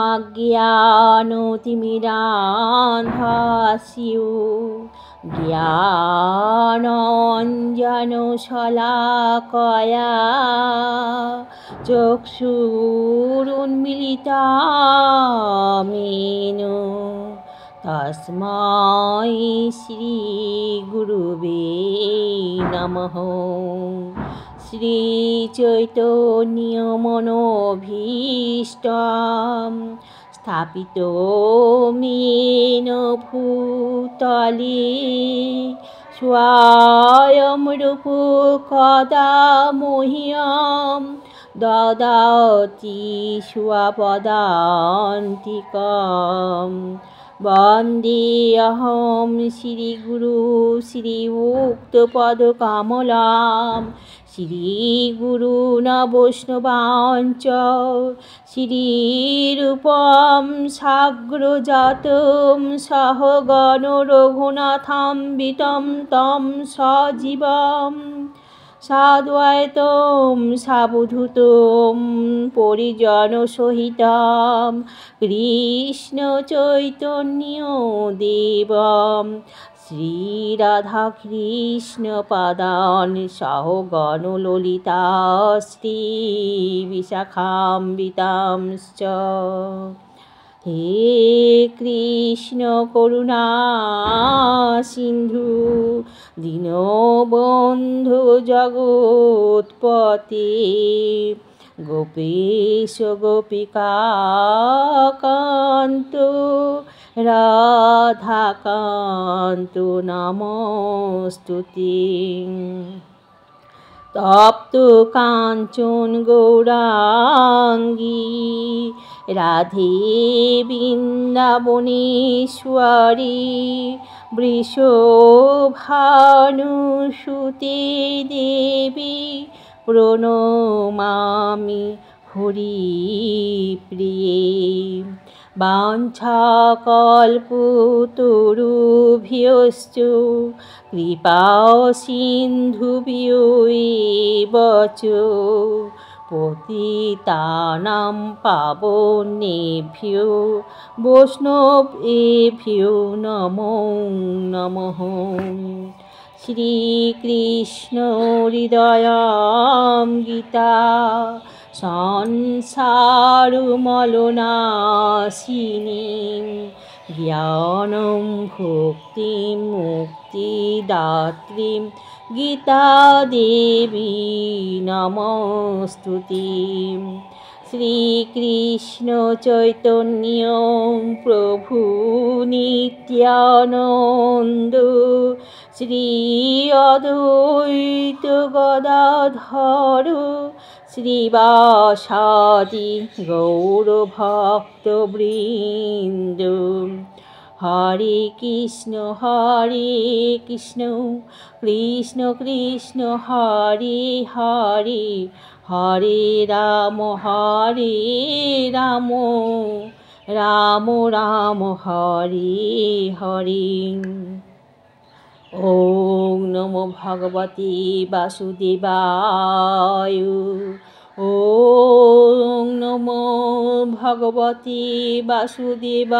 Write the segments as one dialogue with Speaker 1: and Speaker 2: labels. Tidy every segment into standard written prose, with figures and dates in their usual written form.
Speaker 1: অজ্ঞানতিমিরান্ধাস্যু জ্ঞানাঞ্জনশলাকয়া চক্ষুরুন্মিলিতামেন তস্मै শ্রীগুরুবে নমঃ। শ্রীচৈতন্যমনোভীষ্টং স্থাপিতং येन भूतले स्वयं रूपः कदा मह्यं ददाति स्वपदान्तिकं। वन्देऽहं श्रीगुरुं श्रीयुक्तपदकमलं श्रीगुरून् वैष्णवांश्च श्रीरूपं साग्रजातं सहगण रघुनाथान्वितं तं सजीवं साद्वैतं सावधूतं परिजनसहितं कृष्णचैतन्यदेवं श्रीराधाकृष्णपादान् सहगण ललिता श्रीविशाखान्वितांश्च। हे कृष्ण करुणा सिन्धु दीनबन्धु जगत्पते गोपेश गोपिकान्त राधाकान्त नमोस्तुते। तप्त काञ्चन गौराङ्गी राधे वृन्दावनेश्वरी वृषभानुसुते देवी प्रणमामि हरिप्रिये। वाञ्छाकल्पतरुभ्यश्च कृपासिन्धुभ्यो एव च पतितानां पावनेभ्यो वैष्णवेभ्यो नमो नमः। श्रीकृष्ण हृदयामृता संसारमलनाशिनी ज्ञानं भुक्तिं मुक्तिदात्रीं गीतादेवी नमोस्तुते। श्रीकृष्ण चैतन्य प्रभु नित्यानन्द श्री अद्वैत गदाधर श्रीवासादि गौरभक्तवृन्द। हरे कृष्ण कृष्ण कृष्ण हरे हरे हरे राम राम राम हरे हरे। ओम नमो भगवते वासुदेवाय। ओम नमो भगवते वासुदेवाय।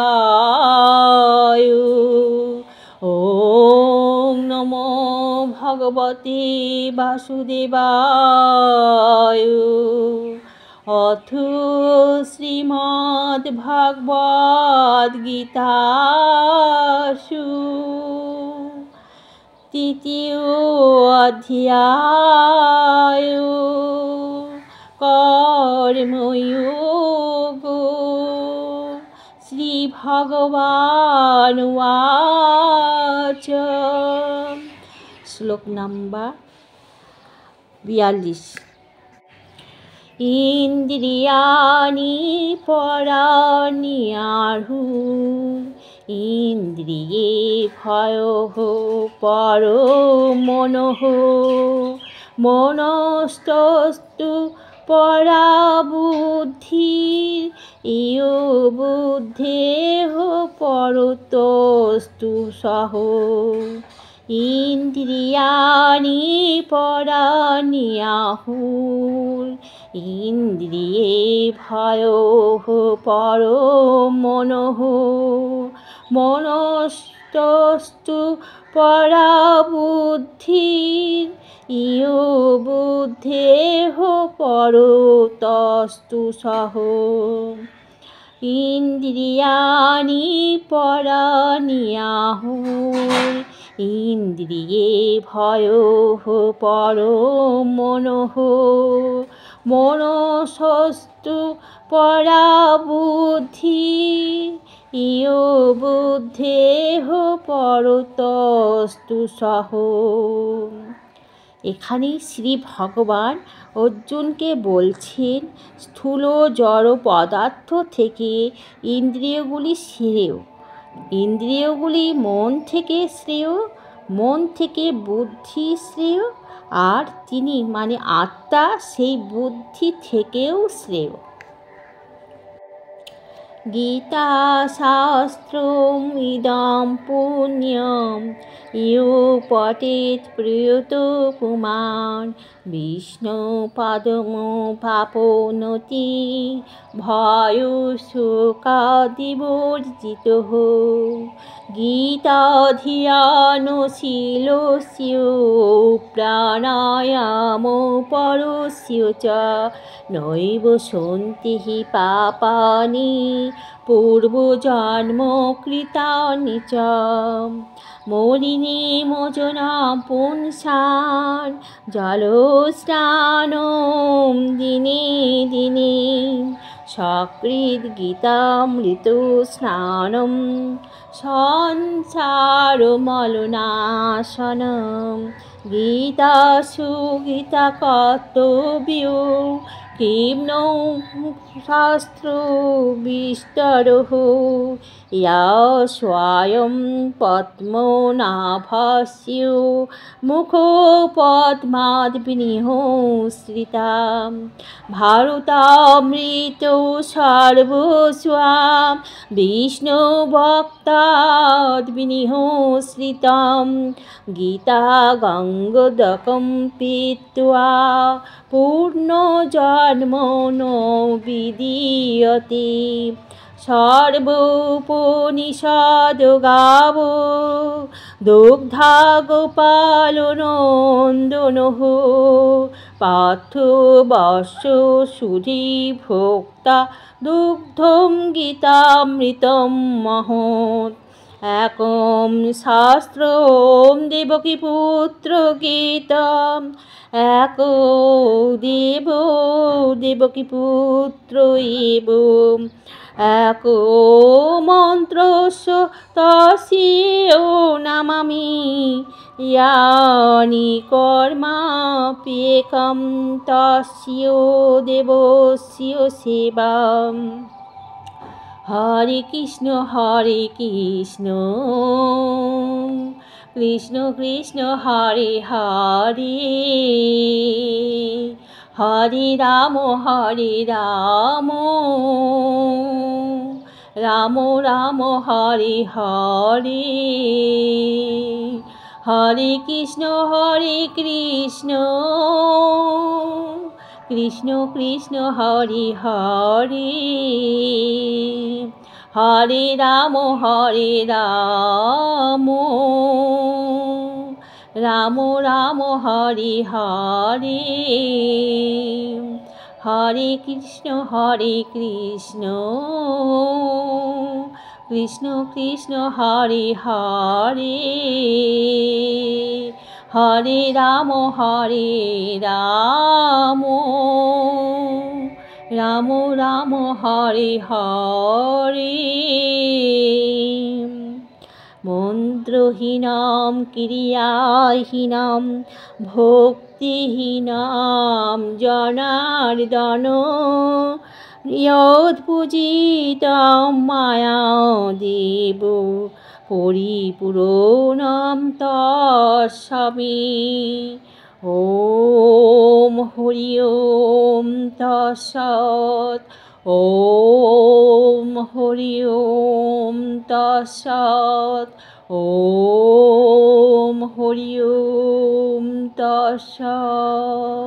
Speaker 1: ओम नमो भगवते वासुदेवाय। अथ श्रीमद्भगवद्गीतासु तृतीय अध्याय कर्मयोगो। श्री भगवानुवाच। श्लोक नंबर 42। इंद्रियाणि पराण्याहु इंद्रिये भयोः परो मनः मनस्तस्तु परा बुद्धिः इयो बुद्धेः परतस्तु सः ইন্দ্রিয়াণি পরাণিয়াহুর ইন্দ্রিয়ে ভয়োঃ পরমনঃ মনস্তস্তু পরা বুদ্ধির ইয়ো বুদ্ধেঃ পরতস্তু সহ ইন্দ্রিয়াণি পরাণিয়াহুর ইন্দ্রিয়ে ভয়োঃ পরমনঃ মনসস্তু পরা বুদ্ধির ইয়ো বুদ্ধেঃ পরতস্তু সহ। এখানে শ্রী ভগবান অর্জুনকে বলছেন স্থূল জড় পদার্থ থেকে ইন্দ্রিয়গুলি শ্রেয়, ইন্দ্রিয়গুলি মন থেকে শ্রেয়, মন থেকে বুদ্ধি শ্রেয়, আর তিনি মানে আত্মা সেই বুদ্ধি থেকেও শ্রেয়। গীতা শাস্ত্রম ইদং পুণ্যম ইয়ো পঠেৎ প্রিয়তো পুমাन् বিষ্ণুপদং প্রাপ্নোতি ভয়শোকাদিবর্জিতঃ। গীতাধিয়ানশীলস্য প্রাণায়ামপরস্য চ নৈব সন্তি পাপানি পূর্বজন্মকৃতানি চ। মলিনেমোজনা পুংসাং জলস্নাनं দিনে দিনে সকৃৎ গীতামৃতস্নাनं সংসারমলনাশनं। গীতাসু গীতাকর্তব্যো কিং নো শাস্ত্রো বিস্তরঃ ইয়া স্বয়ং পদ্মনাভস্য মুখপদ্মাৎ বিনিঃসৃতা। ভারতামৃতো সর্বস্বং বিষ্ণুভক্তাৎ বিনিঃসৃতং। গীতা গঙ্গোদকং পীত্বা পূর্ণজন্ম ন বিদীয়তে। সর্বোপনিষদো গাবো দুগ্ধা গোপালনন্দনঃ পার্থো বর্ষ সুধী ভোক্তা দুগ্ধং গীতামৃতম মহৎ। একম শাস্ত্রম দেবকীপুত্র গীতম একো দেবো দেবকীপুত্র এব একো মন্ত্রস্য তস্যৈও নমামি ইয়ানি কর্মাপ্যেকং তস্য দেবস্য সেবাম। হরে কৃষ্ণ কৃষ্ণ কৃষ্ণ হরে হরে হরে রাম রাম রাম হরে হরে। হরে কৃষ্ণ কৃষ্ণ কৃষ্ণ হরে হরে হরে রাম রাম রাম হরে হরে। হরে কৃষ্ণ কৃষ্ণ কৃষ্ণ হরে হরে হরে রাম রাম রাম হরে হরে। মন্ত্রহীনাম ক্রিয়াহীনাম ভক্তিহীনাম জনার্দন যৎপূজিতং মায়া দেব পরিপূরণং তস্মৈ। ওম হরি ওম তৎসৎ। ॐ हरि ओम तत्सत् ॐ हरि ओम तत्सत्।